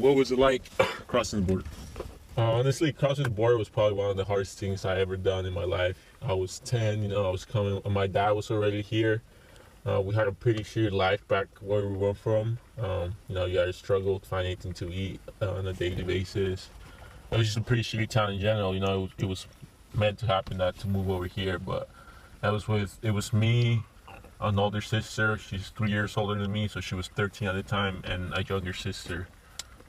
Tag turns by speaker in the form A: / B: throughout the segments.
A: What was it like crossing the border? Honestly, crossing the border was probably one of the hardest things I ever done in my life. I was 10, I was coming, my dad was already here. We had a pretty shitty life back where we were from. You had to struggle to find anything to eat on a daily basis. It was just a pretty shitty town in general. It was meant to happen that to move over here, but it was me, an older sister. She's 3 years older than me, so she was 13 at the time, and a younger sister,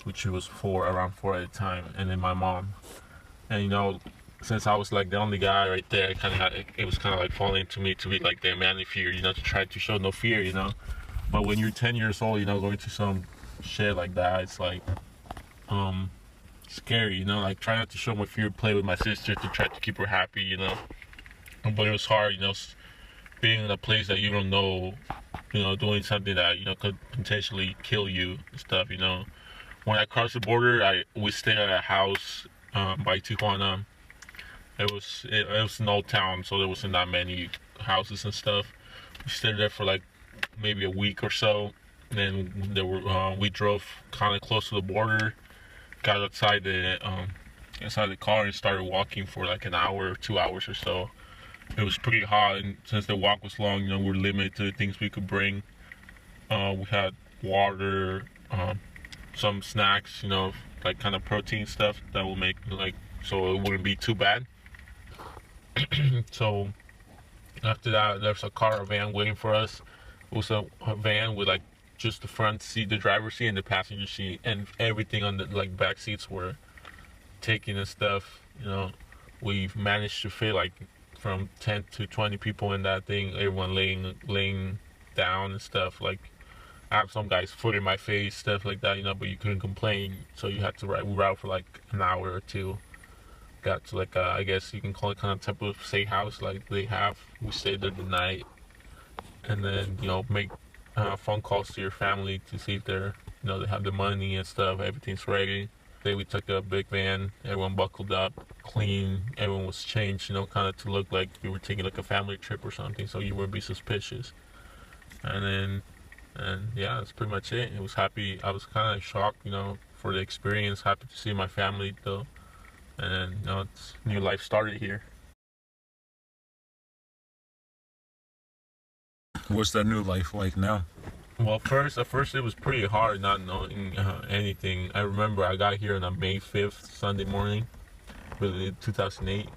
A: which was around four at the time, and then my mom. And since I was like the only guy right there, it was kind of like falling to me to be like the manly figure, to try to show no fear. But when you're 10 years old, going to some shit like that, it's like scary, like try not to show my fear, play with my sister to try to keep her happy. But it was hard, being in a place that you don't know, doing something that could potentially kill you and stuff. When I crossed the border, we stayed at a house by Tijuana. It was an old town, so there wasn't that many houses and stuff. We stayed there for like maybe a week or so. And then we drove kind of close to the border, got outside the car and started walking for like an hour, 2 hours or so. It was pretty hot, and since the walk was long, we were limited to the things we could bring. We had water, some snacks, like kind of protein stuff that will make so it wouldn't be too bad. So after that, there's a van waiting for us. It was a van with like just the front seat, the driver's seat, and the passenger seat, and everything on the back seats were taken and stuff. We've managed to fit like from 10 to 20 people in that thing, everyone laying down and stuff. Like, I have some guys foot in my face, stuff like that, but you couldn't complain, so you had to route for like an hour or two. Got to like I guess you can call it kind of type of safe house like they have. We stayed there the night, and then make phone calls to your family to see if they're they have the money and stuff, everything's ready. Then we took a big van, everyone buckled up, clean, everyone was changed, kind of to look like we were taking like a family trip or something, so you wouldn't be suspicious. And yeah, that's pretty much it. I was happy. I was kind of shocked, for the experience. Happy to see my family though, and it's new life started here.
B: What's that new life like now?
A: Well, at first it was pretty hard not knowing anything. I remember I got here on a May 5th, Sunday morning, really 2008.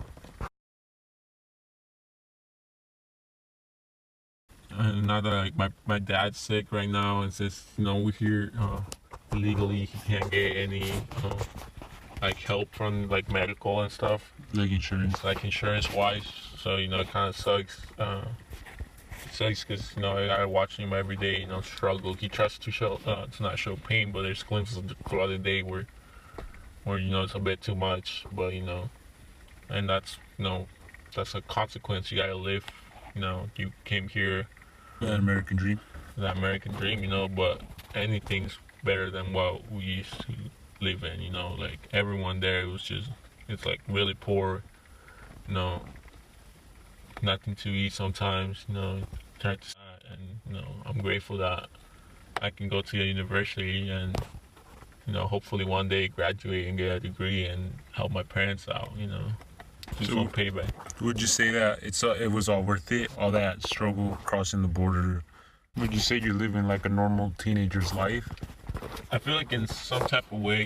A: And now that my dad's sick right now, and since we're here illegally, he can't get any like help from like medical and stuff,
B: Like insurance
A: wise. So it kind of sucks. Sucks because I gotta watch him every day. Struggle. He tries to not show pain, but there's glimpses throughout the day where it's a bit too much. But and that's that's a consequence. You gotta live. You came here.
B: That American dream.
A: That American dream. But anything's better than what we used to live in. Like everyone there it's like really poor. Nothing to eat sometimes. And I'm grateful that I can go to a university and hopefully one day graduate and get a degree and help my parents out. Do some payback.
B: Would you say that it was all worth it? All that struggle crossing the border? Would you say you're living like a normal teenager's life?
A: I feel like in some type of way,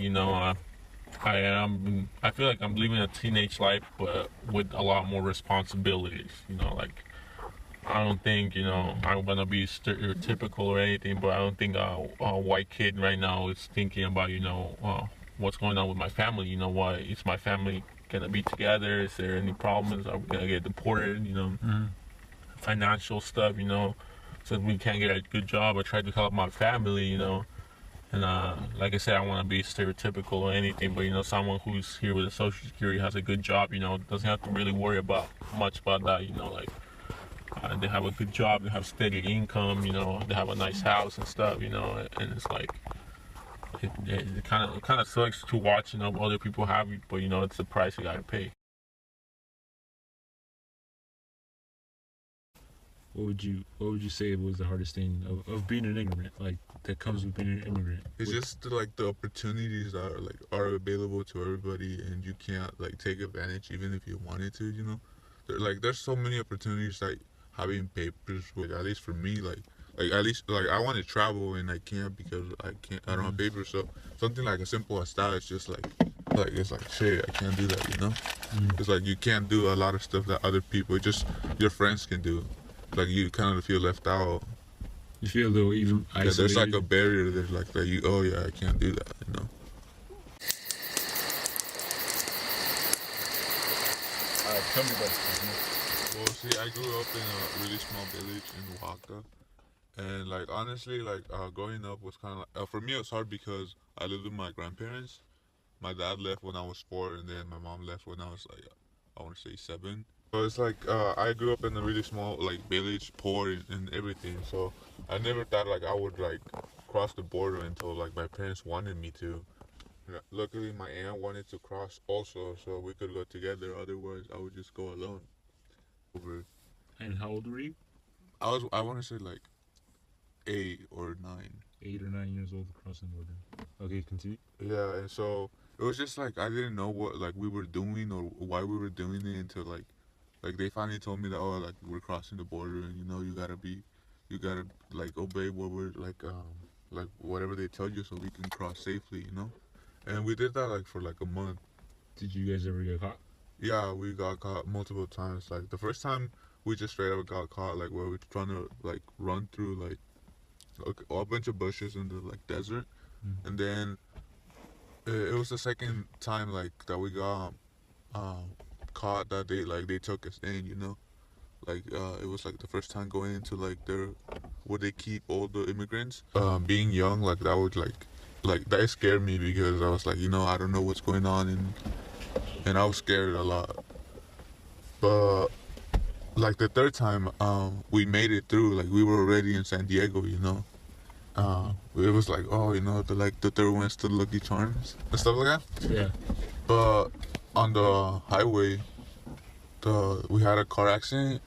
A: I am. I feel like I'm living a teenage life, but with a lot more responsibilities. Like I don't think I'm gonna be stereotypical or anything, but I don't think a white kid right now is thinking about what's going on with my family. Why is my family gonna be together? Is there any problems? Are we gonna get deported? Financial stuff. Since we can't get a good job, I try to help my family. And like I said, I want to be stereotypical or anything, but someone who's here with a social security has a good job, doesn't have to really worry much about that. Like they have a good job, they have steady income, they have a nice house and stuff, and it's like it kind of sucks to watch other people have it, but it's the price you gotta pay.
B: What would you say was the hardest thing of being an immigrant, like that comes with being an immigrant?
C: It's just like the opportunities that are available to everybody, and you can't like take advantage even if you wanted to. You know, there's so many opportunities like having papers. With, at least for me, like at least like I want to travel and I can't because I don't have papers. So something like as simple as that is just like it's like shit, I can't do that. You know, it's like you can't do a lot of stuff that other people, just your friends can do. Like you kind of feel left out.
B: You feel a little even
C: Yeah,
B: isolated.
C: there's like a barrier. There's like that you. Oh yeah, I can't do that. You know.
B: Tell me about this.
C: Well, see, I grew up in a really small village in Oaxaca, and like honestly, like growing up was kind of like, for me it was hard because I lived with my grandparents. My dad left when I was 4, and then my mom left when I was like I want to say 7. So it's like I grew up in a really small like village, poor and everything. So I never thought like I would like cross the border until like my parents wanted me to. Yeah, luckily, my aunt wanted to cross also, so we could go together. Otherwise, I would just go alone. Over.
B: And how old were you?
C: I want to say like 8 or 9.
B: 8 or 9 years old crossing the border. Okay, continue.
C: Yeah, and so it was just like I didn't know what like we were doing or why we were doing it until like they finally told me that like we're crossing the border and you gotta like obey what we're like whatever they tell you so we can cross safely, you know. And we did that like for like a month.
B: Did you guys ever get caught?
C: Yeah, we got caught multiple times. Like the first time we just straight up got caught like where we were trying to like run through like a bunch of bushes in the like desert, and then it was the second time like that we got caught that they took us in, you know. Like it was like the first time going into like their where they keep all the immigrants. Being young, like that would like that scared me because I was like, you know, I don't know what's going on, and I was scared a lot. But like the third time, we made it through. Like we were already in San Diego, you know. It was like, oh, you know, the third one's the Lucky Charms and stuff like that.
B: Yeah.
C: But on the highway, we had a car accident,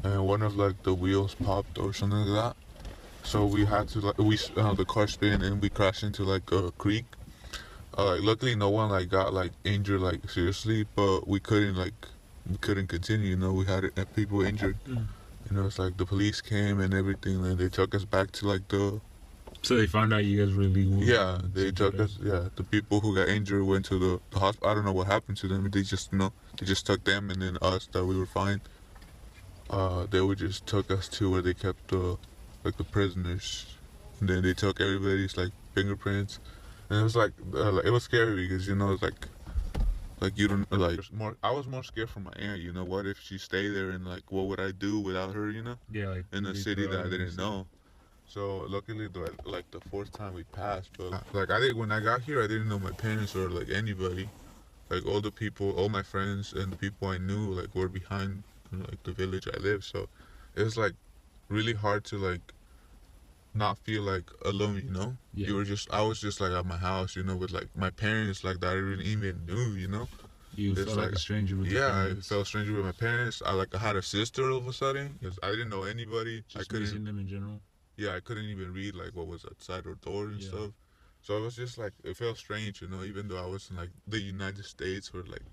C: and one of like the wheels popped or something like that. So we had to like the car spin and we crashed into like a creek. Like luckily no one like got like injured like seriously, but we couldn't continue. You know, we had people injured. You know, it's like the police came and everything, and they took us back to like the.
B: So they found out you guys were illegal.
C: Yeah, they took us. Yeah, the people who got injured went to the hospital. I don't know what happened to them. They just they just took them, and then us that we were fine. They would just took us to where they kept the prisoners, and then they took everybody's like fingerprints, and it was like it was scary because you know it's like you don't like more. I was more scared for my aunt. You know, what if she stayed there and like what would I do without her? You know,
B: Yeah, like
C: in a city that I didn't know. So luckily, like the fourth time we passed, but like I did when I got here, I didn't know my parents or like anybody, like all the people, all my friends and the people I knew like were behind like the village I lived. So it was like really hard to like not feel like alone. You know,
B: Yeah.
C: I was just like at my house, you know, with like my parents like that I didn't even knew. You know.
B: You
C: It's
B: felt like a stranger with your
C: Yeah, I
B: parents.
C: felt stranger with my parents. I had a sister all of a sudden because I didn't know anybody.
B: Just missing them in general.
C: I couldn't even read like what was outside our door and
B: Yeah.
C: stuff. So it was just like it felt strange, you know, even though I was in like the United States or like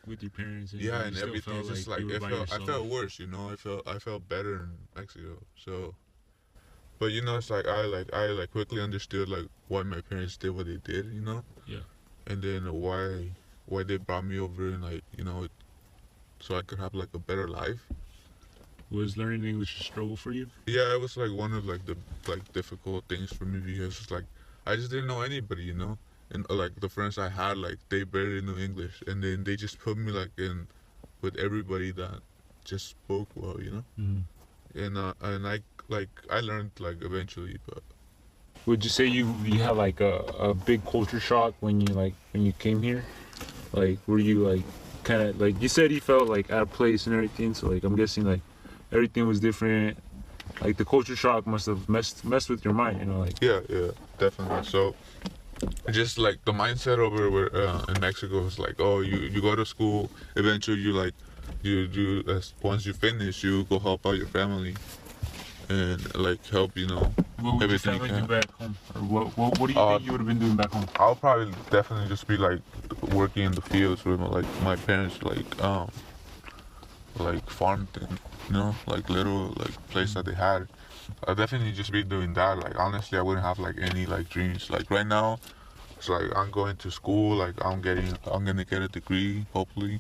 B: With your parents. And
C: yeah,
B: you
C: and
B: still
C: everything.
B: felt
C: It's just like
B: you were
C: it
B: by
C: felt I
B: yourself.
C: felt worse, you know. I felt better in Mexico. So, but you know, it's like I quickly understood like why my parents did what they did, you know.
B: Yeah.
C: And then why they brought me over and like you know, so I could have like a better life.
B: Was learning English a struggle for you?
C: Yeah, it was like one of like the like difficult things for me because it's like I just didn't know anybody, you know, and like the friends I had, like they barely knew English, and then they just put me like in with everybody that just spoke well, you know, and I learned like eventually, but
B: Would you say you had like a big culture shock when you came here? Like were you like kind of like you said you felt like out of place and everything? So like I'm guessing like everything was different. Like the culture shock must have messed with your mind, you know, like
C: yeah, definitely. So just like the mindset over where in Mexico is like, oh, you go to school, eventually you once you finish, you go help out your family, and like help, you know,
B: What would your
C: everything you
B: family do
C: can.
B: back home? Or what do you think you would have been doing back home?
C: I'll probably definitely just be like working in the fields with like my parents, like farm thing, you know, like little like place that they had. I'll definitely just be doing that. Like honestly, I wouldn't have like any like dreams. Like right now, it's like I'm going to school. Like I'm gonna get a degree hopefully.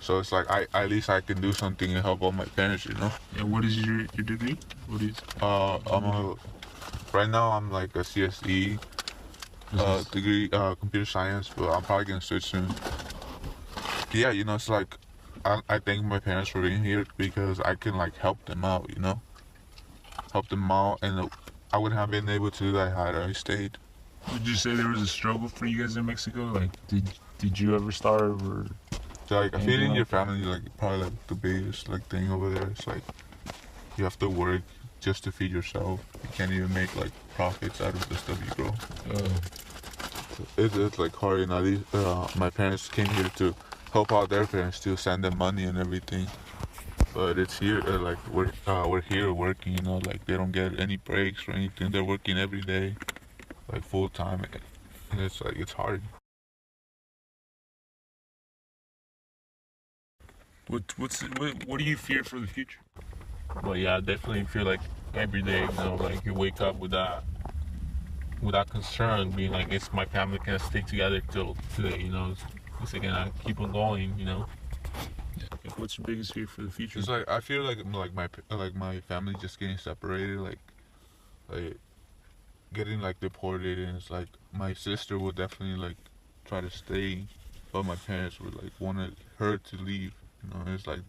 C: So it's like I at least I can do something and help out my parents, you know.
B: Yeah, what is your degree? What is
C: I'm a, right now I'm like a CSE degree, computer science, but I'm probably gonna switch soon. Yeah, you know, it's like I thank my parents for being here because I can like help them out, you know, help them out, and I wouldn't have been able to do that had I stayed.
B: Would you say there was a struggle for you guys in Mexico? Like, did you ever starve or?
C: So, like,
B: Anything
C: feeding your
B: like-
C: family, like, probably like the biggest like thing over there. It's like you have to work just to feed yourself. You can't even make like profits out of the stuff you grow. It's like hard, and at least my parents came here to help out their parents to send them money and everything. But it's here, like we're here working, you know, like they don't get any breaks or anything. They're working every day, like full time, and it's like it's hard.
B: What do you fear for the future?
A: But yeah, I definitely feel like every day, you know, like you wake up with that concern, being like, is my family gonna stay together till today? You know, is it gonna keep on going? You know.
B: What's your biggest fear for the future?
C: It's like I feel like my family just getting separated, like getting like deported, and it's like my sister would definitely like try to stay, but my parents would like wanted her to leave. You know, it's like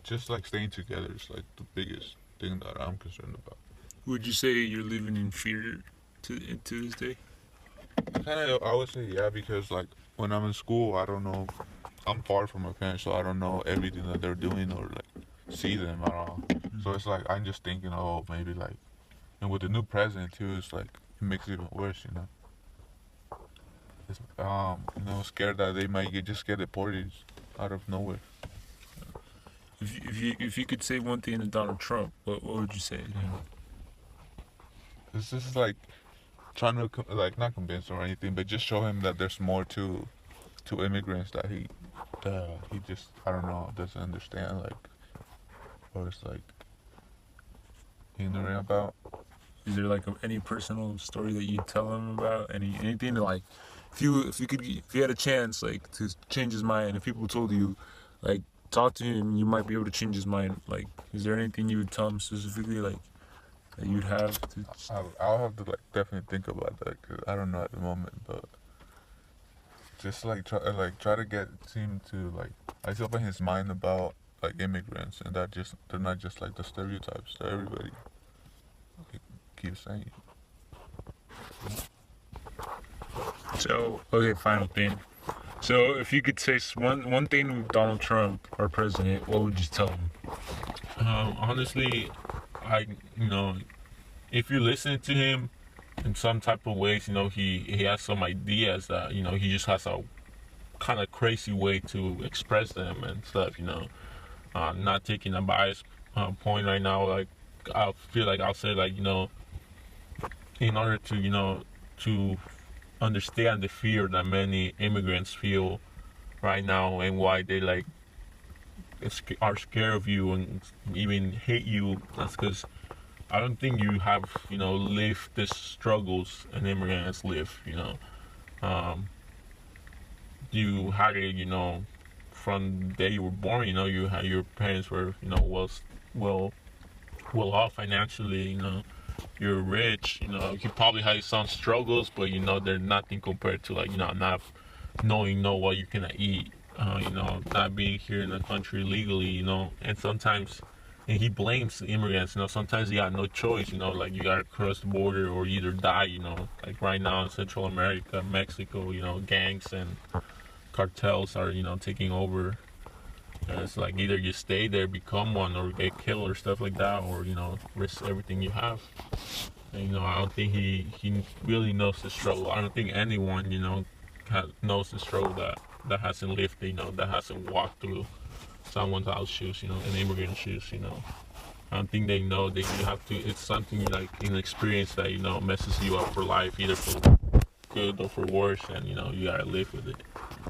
C: just like staying together is like the biggest thing that I'm concerned about.
B: Would you say you're living in fear to this day?
C: Kind of, I would say yeah, because like when I'm in school, I don't know. I'm far from my parents, so I don't know everything that they're doing or like see them at all. So it's like I'm just thinking, oh, maybe like, and with the new president too, it's like it makes it even worse, you know. It's, you know, scared that they might just get deported out of nowhere.
B: If you could say one thing to Donald Trump, what would you say?
C: It's just like trying to like not convince or anything, but just show him that there's more to immigrants that he just I don't know doesn't understand, like, or it's like ignorant about.
B: Is there like any personal story that you tell him about? Anything to like, if you had a chance like to change his mind, if people told you, like, talk to him, you might be able to change his mind. Like, is there anything you would tell him specifically, like, that you'd have to?
C: I'll have to like definitely think about that because I don't know at the moment, but just like try to get him to like I open his mind about like immigrants and that just they're not just like the stereotypes that everybody keeps saying.
B: So, okay, final thing. So, if you could say one thing with Donald Trump, our president, what would you tell him?
A: Honestly, you know, if you listen to him in some type of ways, you know, he has some ideas that, you know, he just has a kind of crazy way to express them and stuff, you know. Not taking a biased point right now, like, I feel like I'll say, like, you know, in order to, you know, to understand the fear that many immigrants feel right now and why they, like, are scared of you and even hate you, that's because I don't think you have, you know, lived the struggles an immigrant has lived, you know. You had it, you know, from the day you were born, you know, you had your parents were, you know, well off financially, you know, you're rich, you know, you probably had some struggles, but you know, they're nothing compared to, like, you know, not knowing what you can eat, you know, not being here in the country legally, you know, and sometimes, and he blames the immigrants, you know, sometimes you got no choice, you know, like you gotta cross the border or either die, you know, like right now in Central America, Mexico, you know, gangs and cartels are, you know, taking over. And it's like either you stay there, become one, or get killed or stuff like that, or, you know, risk everything you have. And, you know, I don't think he really knows the struggle. I don't think anyone, you know, knows the struggle that hasn't lived, you know, that hasn't walked through someone else's shoes, you know, an immigrant shoes, you know. I don't think they know that you have to. It's something like an experience that messes you up for life, either for good or for worse, and you gotta live with it.